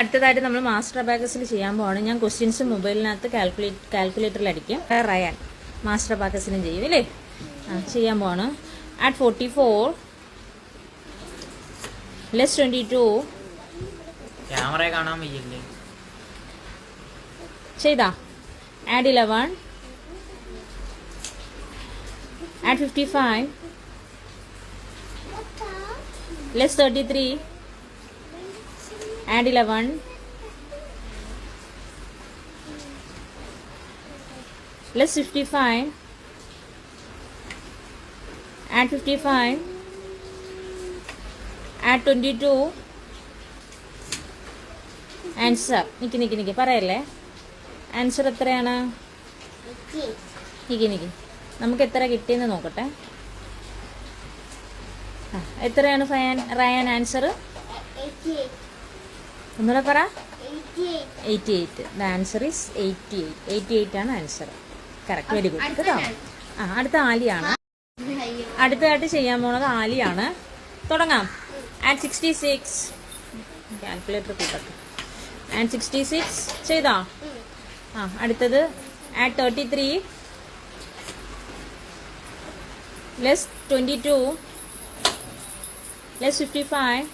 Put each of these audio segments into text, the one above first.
അടുത്തതായിട്ട് നമ്മൾ മാസ്റ്റർ അബാക്കസിൽ ചെയ്യാൻ പോവാണ്. ഞാൻ ക്വസ്റ്റ്യൻസ് മൊബൈലിനകത്ത് കാൽക്കുലേറ്ററിൽ അടിക്കും. റയാൻ മാസ്റ്റർ അബാക്കസിലും ചെയ്യും അല്ലേ? ചെയ്യാൻ പോവാണ്. ആറ്റ് 44 ലെസ് 22 ക്യാമറ കാണാൻ വയ്യല്ലേ? ചെയ്താ. Add 11 add 55 less 33 add 11 less 55 add 55 add 22 answer നിക്ക് പറയല്ലേ. ആൻസർ എത്രയാണ്? നിക്ക് നമുക്ക് എത്ര കിട്ടിയെന്ന് നോക്കട്ടെ. എത്രയാണ് റയാൻ ആൻസർ? ഒന്നുകൂടെ പറ. 88. The answer is 88. 88 ആണ് ആൻസർ. കറക്റ്റ്. വെരി ഗുഡ് കേട്ടോ. അടുത്ത ആലിയാണ്. അടുത്തതായിട്ട് ചെയ്യാൻ പോണത് ആലിയാണ്. തുടങ്ങാം. And 66 calculator കൂട്ടട്ടെ. ആൻഡ് 66 ചെയ്താ. അടുത്തത് add 33 less 22 less 55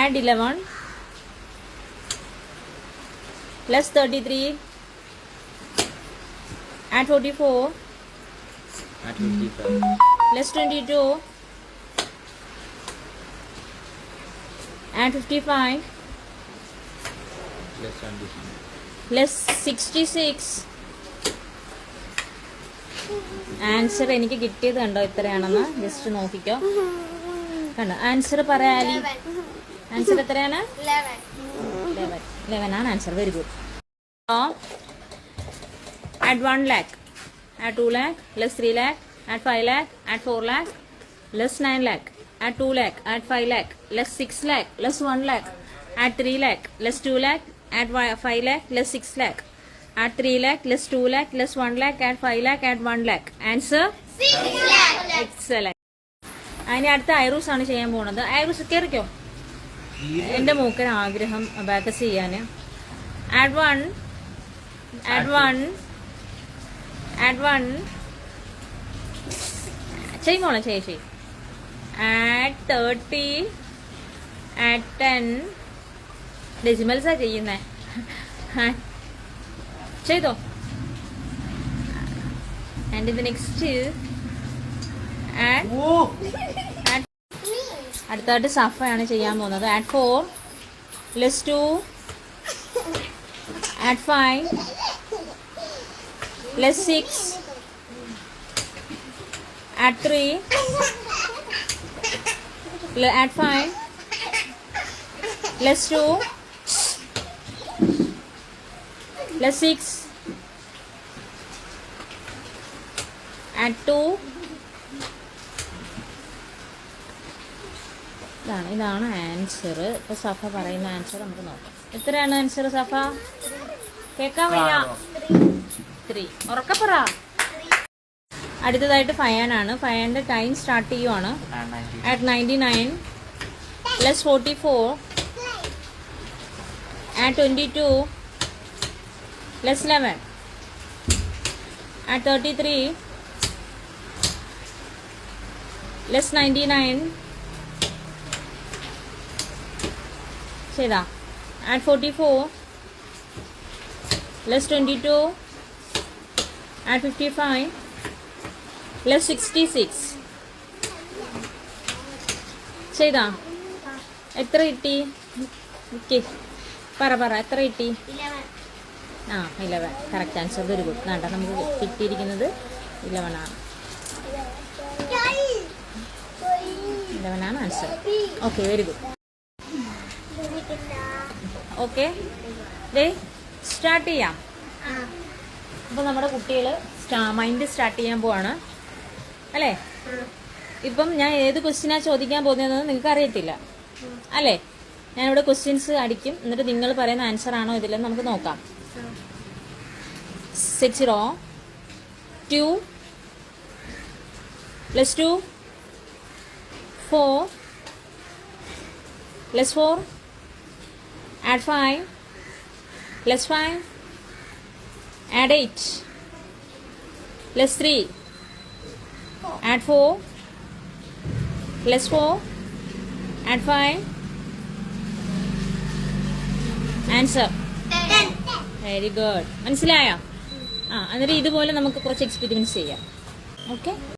add 11 less 33 add 44 add 55 less 22 add 55 less 66 answer എനിക്ക് കിട്ടിയത് കണ്ടോ എത്രയാണെന്ന് ജസ്റ്റ് നോക്കിക്കോ. കണ്ടോ ആൻസർ പറയാലി. ആൻസർ എത്രയാണ്? 11 ആണ് answer. Very good. Add 1 lakh add 2 lakh less 3 lakh add 5 lakh add 4 lakh less 9 lakh add 2 lakh add 5 lakh less 6 lakh less 1 lakh add 3 lakh less 2 lakh add 5 lakh less 6 lakh add 3 lakh less 2 lakh less 1 lakh add 5 lakh add 1 lakh answer 6 lakh. Excellent. അതിന് അടുത്ത ഐറൂസ് ആണ് ചെയ്യാൻ പോകുന്നത്. ഐറൂസ് കയറിക്കോ. എൻ്റെ മൂക്കൊരു ആഗ്രഹം abacus ചെയ്യാൻ. Add 1 ചെയ്യുമോളെ ചെയ്. ആഡ് 30 ആഡ് 10 ഡെസിമൽസാ ചെയ്യുന്നേ. ചെയ്തോ. ആൻഡ് ഇത് നെക്സ്റ്റ് അടുത്തായിട്ട് സഫയാണ് ചെയ്യാൻ പോകുന്നത്. Add 4 less 2 add 5 less 6 add 3 add 5 less 2 less 6 add 2 ഇതാണ് ആൻസർ. ഇപ്പൊ സഫ പറയുന്ന ആൻസർ നമുക്ക് നോക്കാം. എത്രയാണ് ആൻസർ സഫ? കേൾക്കാൻ വയ്യ. 3. ഉറക്കപ്പറ. അടുത്തതായിട്ട് ഫയാനാണ്. ഫയാന്റെ ടൈം സ്റ്റാർട്ട് ചെയ്യുവാണ്. ആറ്റ് 99 ലെസ് 44 ആറ്റ് 22 ലെസ് 11 ആറ്റ് 33 ലെസ് 99 ചെയ്താ. ആറ്റ് 44 ലെസ് 22 ആറ്റ് 55 ലെസ് 66 ചെയ്താ. എത്ര കിട്ടി? പറ എത്ര കിട്ടി? 11. Correct answer. Very good. വേണ്ട നമുക്ക് കിട്ടിയിരിക്കുന്നത് 11 ആണ്. 11 ആണ് answer. Okay very good. Okay start ചെയ്യാം. അപ്പോൾ നമ്മുടെ കുട്ടികൾ മൈൻഡ് സ്റ്റാർട്ട് ചെയ്യാൻ പോവാണ് അല്ലേ? ഇപ്പം ഞാൻ ഏത് ക്വസ്റ്റ്യനാണ് ചോദിക്കാൻ പോകുന്നതെന്ന് നിങ്ങൾക്ക് അറിയത്തില്ല അല്ലേ? ഞാനിവിടെ ക്വസ്റ്റ്യൻസ് അടിക്കും. എന്നിട്ട് നിങ്ങൾ പറയുന്ന ആൻസർ ആണോ ഇതിലെന്ന് നമുക്ക് നോക്കാം. 60 2 plus 2 4 less 4 Add 5 plus 5. Add 8 plus 3. Add 4 plus 4. Add 5. Answer. Very good. മനസ്സിലായോ? എന്നിട്ട് ഇതുപോലെ നമുക്ക് കുറച്ച് എക്സ്പെരിമെന്റ്സ് ചെയ്യാം. ഓക്കെ.